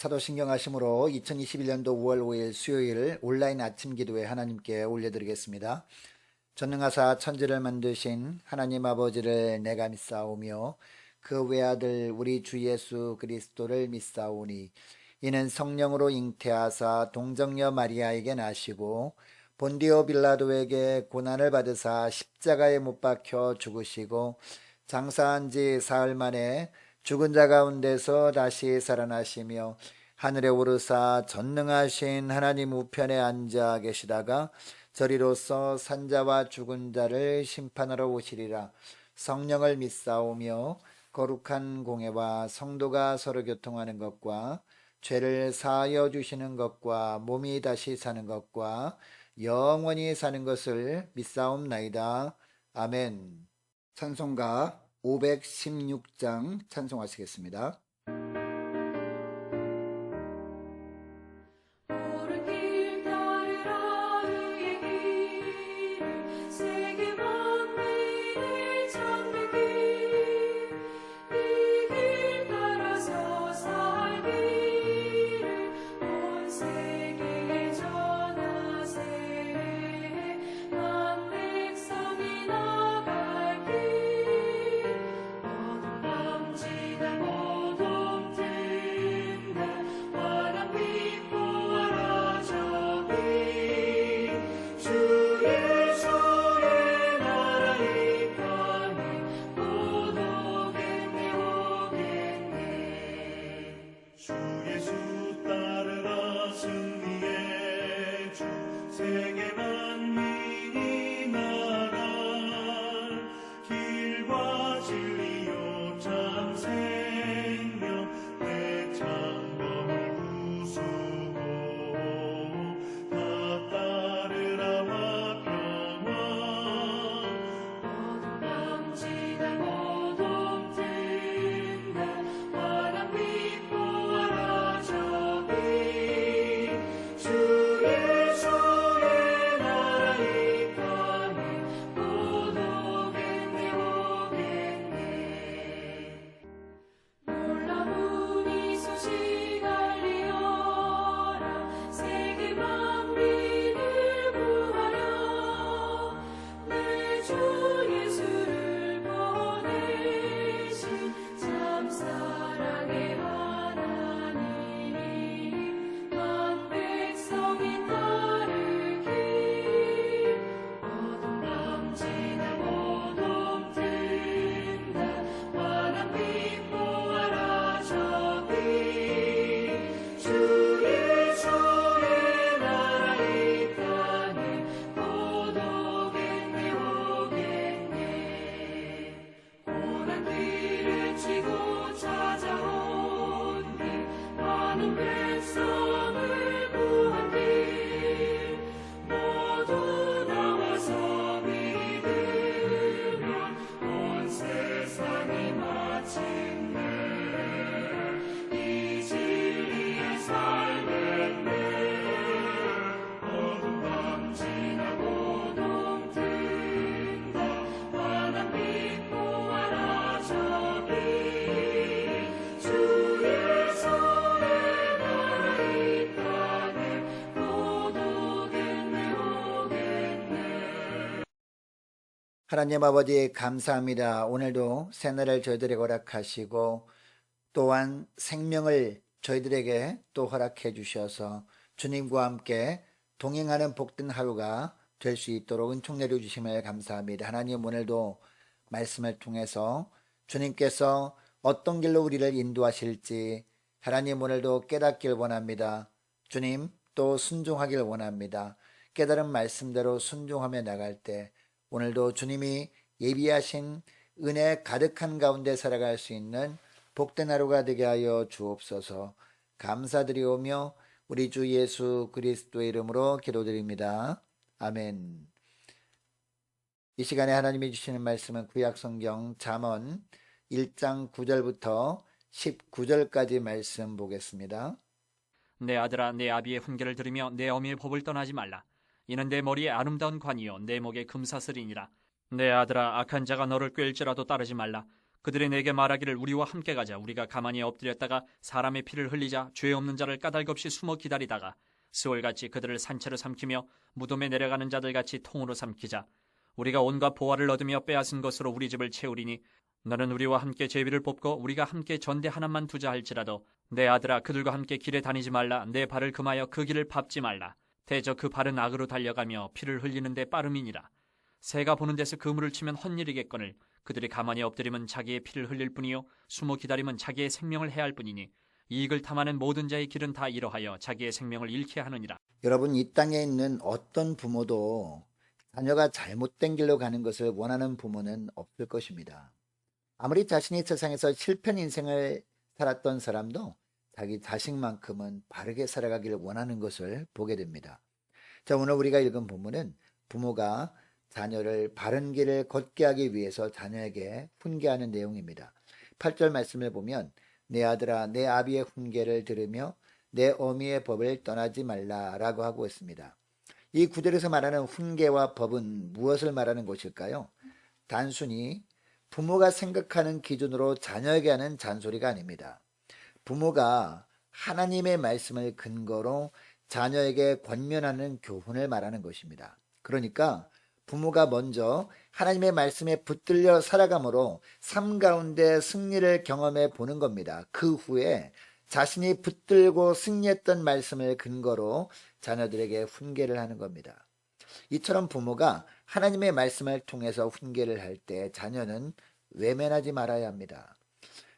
사도신경 하심으로 2021년도 5월 5일 수요일 온라인 아침 기도회 하나님께 올려드리겠습니다. 전능하사 천지를 만드신 하나님 아버지를 내가 믿사오며 그 외아들 우리 주 예수 그리스도를 믿사오니 이는 성령으로 잉태하사 동정녀 마리아에게 나시고 본디오 빌라도에게 고난을 받으사 십자가에 못 박혀 죽으시고 장사한 지 사흘 만에 죽은 자 가운데서 다시 살아나시며 하늘에 오르사 전능하신 하나님 우편에 앉아 계시다가 저리로서 산자와 죽은 자를 심판하러 오시리라. 성령을 믿사오며 거룩한 공회와 성도가 서로 교통하는 것과 죄를 사하여 주시는 것과 몸이 다시 사는 것과 영원히 사는 것을 믿사옵나이다. 아멘. 찬송가 516장 찬송하시겠습니다. 옳은 길 따르라 의의 길을 세계 만민을 찾는 길 이 길 따라서 살기를 온 세계에 전하세 만 백성이 나갈 길 어둠 밤지나 모둠 든다 환한 빛 보아라 저기 주 예수의 나라 이까니 곧 오겠네 오겠네 주 예수 따르라 승리의 주 세계 만민이 나갈 길과 진리요 참 생명 내 창검을 부수고 다 따르라 화평왕 어둠 밤지나 모둠 든다 환한 빛 보아라 저기 주 예수의 나라 이까니 곧 오겠네 오겠네 놀라운 이 소식 알리어라 세계 만민을 구하려 내 주 예수를 보내신 참 사랑의 하나님 만 백성이 따를 길 어둠 밤지나 모둠 든다 환한 빛 보아라 저기 주 예수의 나라 이까니 곧 오겠네 오겠네 고난 길을 치고 찾아온 길 많은 백성을 구한 길 모두 나와서 믿으면 온 세상이 마침내 이 진리의 삶했네 어둠 밤지나 모둠 든다 환한 빛 보아라 저기 주 예수의 나라 이까니 곧 오겠네 오겠네 하나님 아버지 감사합니다. 오늘도 새날을 저희들에게 허락하시고 또한 생명을 저희들에게 또 허락해 주셔서 주님과 함께 동행하는 복된 하루가 될 수 있도록 은총 내려주심을 감사합니다. 하나님 오늘도 말씀을 통해서 주님께서 어떤 길로 우리를 인도하실지 하나님 오늘도 깨닫길 원합니다. 주님 또 순종하길 원합니다. 깨달은 말씀대로 순종하며 나갈 때 오늘도 주님이 예비하신 은혜 가득한 가운데 살아갈 수 있는 복된 하루가 되게 하여 주옵소서. 감사드리오며 우리 주 예수 그리스도의 이름으로 기도드립니다. 아멘. 이 시간에 하나님이 주시는 말씀은 구약성경 잠언 1장 9절부터 19절까지 말씀 보겠습니다. 내 아들아, 내 아비의 훈계를 들으며 내 어미의 법을 떠나지 말라. 이는 내 머리에 아름다운 관이요 내 목에 금사슬이니라. 내 아들아, 악한 자가 너를 꿰일지라도 따르지 말라. 그들이 내게 말하기를 우리와 함께 가자. 우리가 가만히 엎드렸다가 사람의 피를 흘리자. 죄 없는 자를 까닭없이 숨어 기다리다가 스올같이 그들을 산채로 삼키며 무덤에 내려가는 자들같이 통으로 삼키자. 우리가 온갖 보화를 얻으며 빼앗은 것으로 우리 집을 채우리니 너는 우리와 함께 제비를 뽑고 우리가 함께 전대 하나만 두자 할지라도 내 아들아 그들과 함께 길에 다니지 말라. 내 발을 금하여 그 길을 밟지 말라. 대저 그 발은 악으로 달려가며 피를 흘리는데 빠름이니라. 새가 보는 데서 그물을 치면 헛일이겠거늘 그들이 가만히 엎드리면 자기의 피를 흘릴 뿐이요 숨어 기다리면 자기의 생명을 해할 뿐이니 이익을 탐하는 모든 자의 길은 다 이러하여 자기의 생명을 잃게 하느니라. 여러분, 이 땅에 있는 어떤 부모도 자녀가 잘못된 길로 가는 것을 원하는 부모는 없을 것입니다. 아무리 자신이 세상에서 실패한 인생을 살았던 사람도 자기 자식만큼은 바르게 살아가기를 원하는 것을 보게 됩니다. 자, 오늘 우리가 읽은 본문은 부모가 자녀를 바른 길을 걷게 하기 위해서 자녀에게 훈계하는 내용입니다. 8절 말씀을 보면 내 아들아 내 아비의 훈계를 들으며 내 어미의 법을 떠나지 말라라고 하고 있습니다. 이 구절에서 말하는 훈계와 법은 무엇을 말하는 것일까요? 단순히 부모가 생각하는 기준으로 자녀에게 하는 잔소리가 아닙니다. 부모가 하나님의 말씀을 근거로 자녀에게 권면하는 교훈을 말하는 것입니다. 그러니까 부모가 먼저 하나님의 말씀에 붙들려 살아감으로 삶 가운데 승리를 경험해 보는 겁니다. 그 후에 자신이 붙들고 승리했던 말씀을 근거로 자녀들에게 훈계를 하는 겁니다. 이처럼 부모가 하나님의 말씀을 통해서 훈계를 할 때 자녀는 외면하지 말아야 합니다.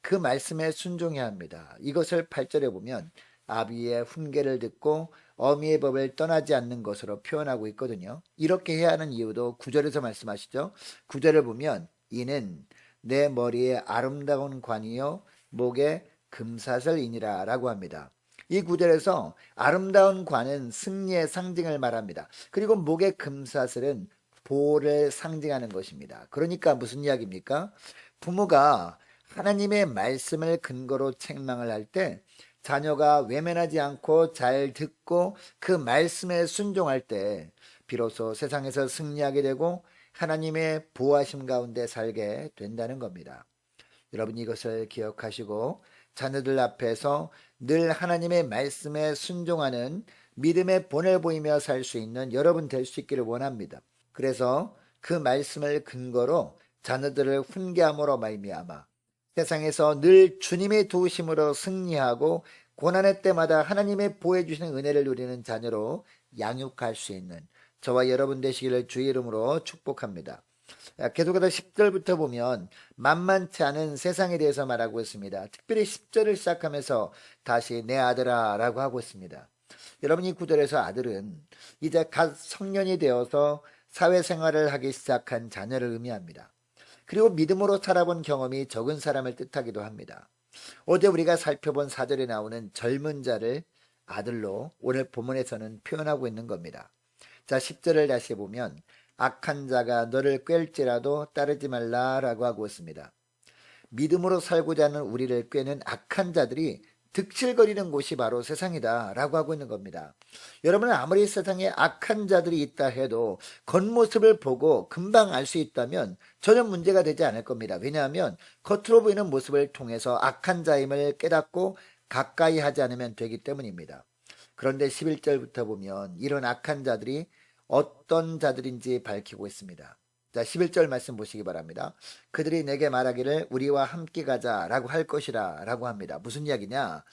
그 말씀에 순종해야 합니다. 이것을 8절에 보면 아비의 훈계를 듣고 어미의 법을 떠나지 않는 것으로 표현하고 있거든요. 이렇게 해야 하는 이유도 9절에서 말씀하시죠. 9절을 보면 이는 내 머리에 아름다운 관이요 목에 금사슬이니라 라고 합니다. 이 9절에서 아름다운 관은 승리의 상징을 말합니다. 그리고 목의 금사슬은 보호를 상징하는 것입니다. 그러니까 무슨 이야기입니까? 부모가 하나님의 말씀을 근거로 책망을 할 때 자녀가 외면하지 않고 잘 듣고 그 말씀에 순종할 때 비로소 세상에서 승리하게 되고 하나님의 보호하심 가운데 살게 된다는 겁니다. 여러분 이것을 기억하시고 자녀들 앞에서 늘 하나님의 말씀에 순종하는 믿음의 본을 보이며 살 수 있는 여러분 될 수 있기를 원합니다. 그래서 그 말씀을 근거로 자녀들을 훈계함으로 말미암아 세상에서 늘 주님의 도우심으로 승리하고 고난의 때마다 하나님의 보호해 주시는 은혜를 누리는 자녀로 양육할 수 있는 저와 여러분 되시기를 주의 이름으로 축복합니다. 계속해서 10절부터 보면 만만치 않은 세상에 대해서 말하고 있습니다. 특별히 10절을 시작하면서 다시 내 아들아 라고 하고 있습니다. 여러분 이 구절에서 아들은 이제 갓 성년이 되어서 사회생활을 하기 시작한 자녀를 의미합니다. 그리고 믿음으로 살아본 경험이 적은 사람을 뜻하기도 합니다. 어제 우리가 살펴본 4절에 나오는 젊은 자를 아들로 오늘 본문에서는 표현하고 있는 겁니다. 자, 10절을 다시 보면 악한 자가 너를 꿰일지라도 따르지 말라라고 하고 있습니다. 믿음으로 살고자 하는 우리를 꿰는 악한 자들이 득실거리는 곳이 바로 세상이다 라고 하고 있는 겁니다. 여러분은 아무리 세상에 악한 자들이 있다 해도 겉모습을 보고 금방 알 수 있다면 전혀 문제가 되지 않을 겁니다. 왜냐하면 겉으로 보이는 모습을 통해서 악한 자임을 깨닫고 가까이 하지 않으면 되기 때문입니다. 그런데 11절부터 보면 이런 악한 자들이 어떤 자들인지 밝히고 있습니다. 자, 11절 말씀 보시기 바랍니다. 그들이 내게 말하기를 우리와 함께 가자 라고 할 것이라 라고 합니다. 무슨 이야기냐?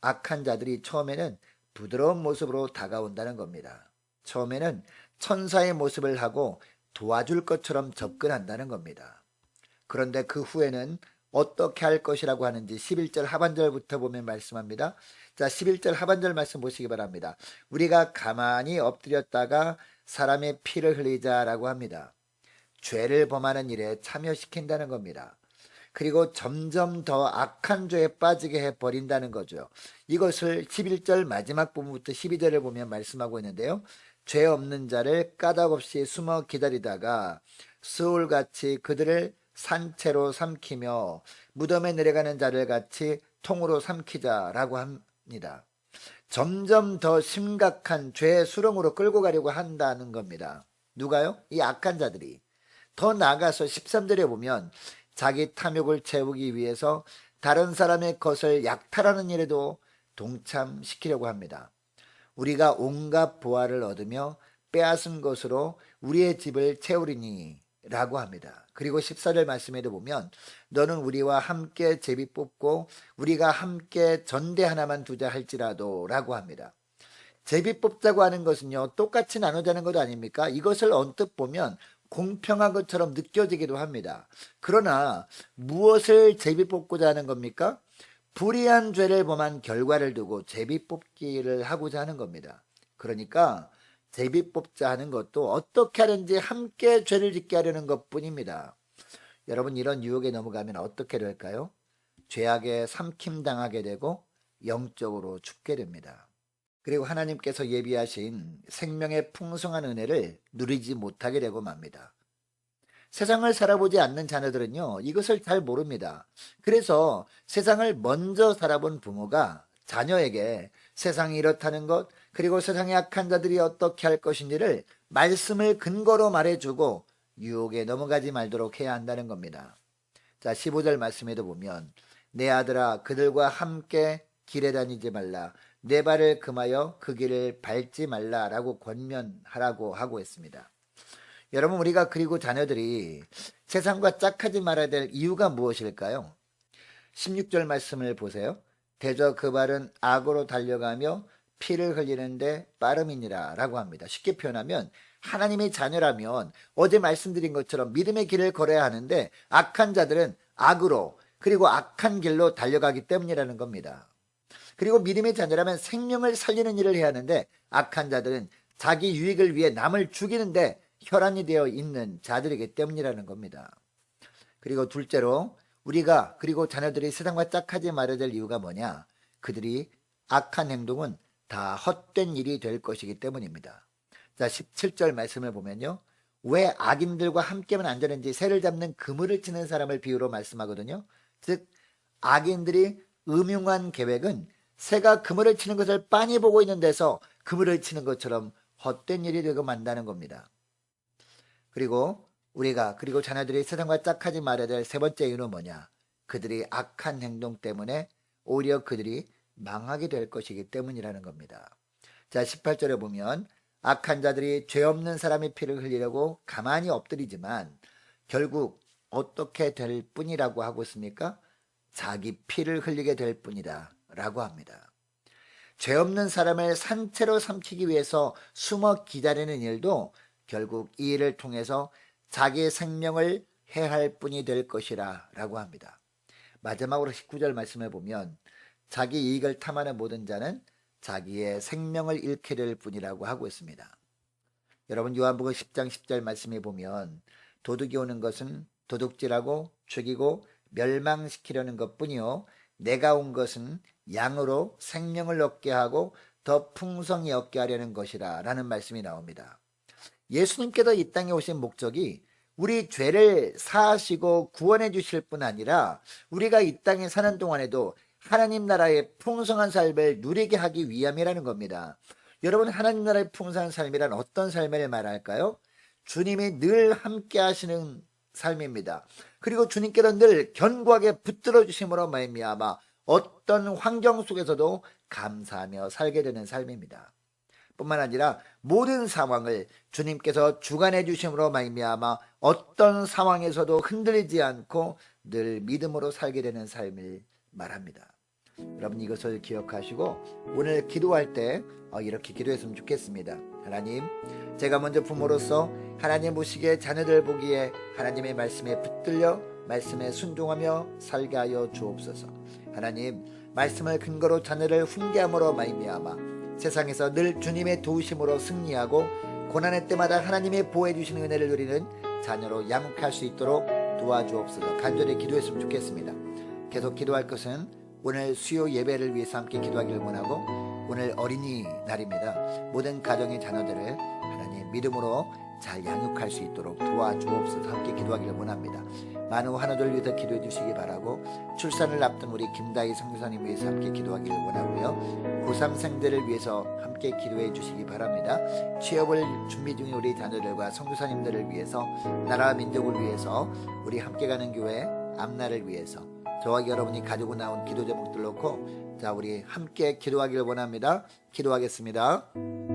악한 자들이 처음에는 부드러운 모습으로 다가온다는 겁니다. 처음에는 천사의 모습을 하고 도와줄 것처럼 접근한다는 겁니다. 그런데 그 후에는 어떻게 할 것이라고 하는지 11절 하반절부터 보면 말씀합니다. 자, 11절 하반절 말씀 보시기 바랍니다. 우리가 가만히 엎드렸다가 사람의 피를 흘리자라고 합니다. 죄를 범하는 일에 참여시킨다는 겁니다. 그리고 점점 더 악한 죄에 빠지게 해버린다는 거죠. 이것을 11절 마지막 부분부터 12절을 보면 말씀하고 있는데요. 죄 없는 자를 까닭없이 숨어 기다리다가 스올같이 그들을 산채로 삼키며 무덤에 내려가는 자를 같이 통으로 삼키자라고 합니다. 점점 더 심각한 죄의 수렁으로 끌고 가려고 한다는 겁니다. 누가요? 이 악한 자들이. 더 나아가서 13절에 보면 자기 탐욕을 채우기 위해서 다른 사람의 것을 약탈하는 일에도 동참시키려고 합니다. 우리가 온갖 보화를 얻으며 빼앗은 것으로 우리의 집을 채우리니 라고 합니다. 그리고 14절 말씀에도 보면 너는 우리와 함께 제비 뽑고 우리가 함께 전대 하나만 두자 할지라도 라고 합니다. 제비 뽑자고 하는 것은요, 똑같이 나누자는 것 아닙니까? 이것을 언뜻 보면 공평한 것처럼 느껴지기도 합니다. 그러나 무엇을 제비 뽑고자 하는 겁니까? 불의한 죄를 범한 결과를 두고 제비 뽑기를 하고자 하는 겁니다. 그러니까 제비 뽑자 하는 것도 어떻게 하든지 함께 죄를 짓게 하려는 것뿐입니다. 여러분, 이런 유혹에 넘어가면 어떻게 될까요? 죄악에 삼킴당하게 되고 영적으로 죽게 됩니다. 그리고 하나님께서 예비하신 생명의 풍성한 은혜를 누리지 못하게 되고 맙니다. 세상을 살아보지 않는 자녀들은요, 이것을 잘 모릅니다. 그래서 세상을 먼저 살아본 부모가 자녀에게 세상이 이렇다는 것, 그리고 세상의 악한 자들이 어떻게 할 것인지를 말씀을 근거로 말해주고 유혹에 넘어가지 말도록 해야 한다는 겁니다. 자, 15절 말씀에도 보면 내 아들아 그들과 함께 길에 다니지 말라. 내 발을 금하여 그 길을 밟지 말라라고 권면하라고 하고 있습니다. 여러분, 우리가 그리고 자녀들이 세상과 짝하지 말아야 될 이유가 무엇일까요? 16절 말씀을 보세요. 대저 그 발은 악으로 달려가며 피를 흘리는데 빠름이니라 라고 합니다. 쉽게 표현하면 하나님의 자녀라면 어제 말씀드린 것처럼 믿음의 길을 걸어야 하는데 악한 자들은 악으로 그리고 악한 길로 달려가기 때문이라는 겁니다. 그리고 믿음의 자녀라면 생명을 살리는 일을 해야 하는데 악한 자들은 자기 유익을 위해 남을 죽이는데 혈안이 되어 있는 자들이기 때문이라는 겁니다. 그리고 둘째로 우리가 그리고 자녀들이 세상과 짝하지 말아야 될 이유가 뭐냐? 그들이 악한 행동은 다 헛된 일이 될 것이기 때문입니다. 자, 17절 말씀을 보면요. 왜 악인들과 함께면 안 되는지 새를 잡는 그물을 치는 사람을 비유로 말씀하거든요. 즉 악인들이 음흉한 계획은 새가 그물을 치는 것을 빤히 보고 있는 데서 그물을 치는 것처럼 헛된 일이 되고 만다는 겁니다. 그리고 우리가 그리고 자녀들이 세상과 짝하지 말아야 될 세 번째 이유는 뭐냐? 그들이 악한 행동 때문에 오히려 그들이 망하게 될 것이기 때문이라는 겁니다. 자, 18절에 보면 악한 자들이 죄 없는 사람의 피를 흘리려고 가만히 엎드리지만 결국 어떻게 될 뿐이라고 하고 있습니까? 자기 피를 흘리게 될 뿐이다 라고 합니다. 죄 없는 사람을 산채로 삼키기 위해서 숨어 기다리는 일도 결국 이 일을 통해서 자기의 생명을 해할 뿐이 될 것이라 라고 합니다. 마지막으로 19절 말씀을 보면 자기 이익을 탐하는 모든 자는 자기의 생명을 잃게 될 뿐이라고 하고 있습니다. 여러분, 요한복음 10장 10절 말씀에 보면 도둑이 오는 것은 도둑질하고 죽이고 멸망시키려는 것뿐이요 내가 온 것은 양으로 생명을 얻게 하고 더 풍성히 얻게 하려는 것이라 라는 말씀이 나옵니다. 예수님께서 이 땅에 오신 목적이 우리 죄를 사하시고 구원해 주실 뿐 아니라 우리가 이 땅에 사는 동안에도 하나님 나라의 풍성한 삶을 누리게 하기 위함이라는 겁니다. 여러분, 하나님 나라의 풍성한 삶이란 어떤 삶을 말할까요? 주님이 늘 함께 하시는 삶입니다. 그리고 주님께서 늘 견고하게 붙들어 주심으로 말미암아 어떤 환경 속에서도 감사하며 살게 되는 삶입니다. 뿐만 아니라 모든 상황을 주님께서 주관해 주심으로 말미암아 어떤 상황에서도 흔들리지 않고 늘 믿음으로 살게 되는 삶을 말합니다. 여러분, 이것을 기억하시고 오늘 기도할 때 이렇게 기도했으면 좋겠습니다. 하나님, 제가 먼저 부모로서 하나님 보시기에 자녀들 보기에 하나님의 말씀에 붙들려 말씀에 순종하며 살게 하여 주옵소서. 하나님, 말씀을 근거로 자녀를 훈계함으로 말미암아 세상에서 늘 주님의 도우심으로 승리하고 고난의 때마다 하나님의 보호해 주시는 은혜를 누리는 자녀로 양육할 수 있도록 도와주옵소서. 간절히 기도했으면 좋겠습니다. 계속 기도할 것은 오늘 수요 예배를 위해서 함께 기도하기를 원하고 오늘 어린이날입니다. 모든 가정의 자녀들을 하나님 믿음으로 잘 양육할 수 있도록 도와주옵소서. 함께 기도하기를 원합니다. 많은 환우들 위해서 기도해 주시기 바라고 출산을 앞둔 우리 김다희 선교사님 위해서 함께 기도하기를 원하고요. 고3생들을 위해서 함께 기도해 주시기 바랍니다. 취업을 준비 중인 우리 자녀들과 선교사님들을 위해서 나라와 민족을 위해서 우리 함께 가는 교회 앞날을 위해서 저와 여러분이 가지고 나온 기도 제목들 놓고 자 우리 함께 기도하기를 원합니다. 기도하겠습니다.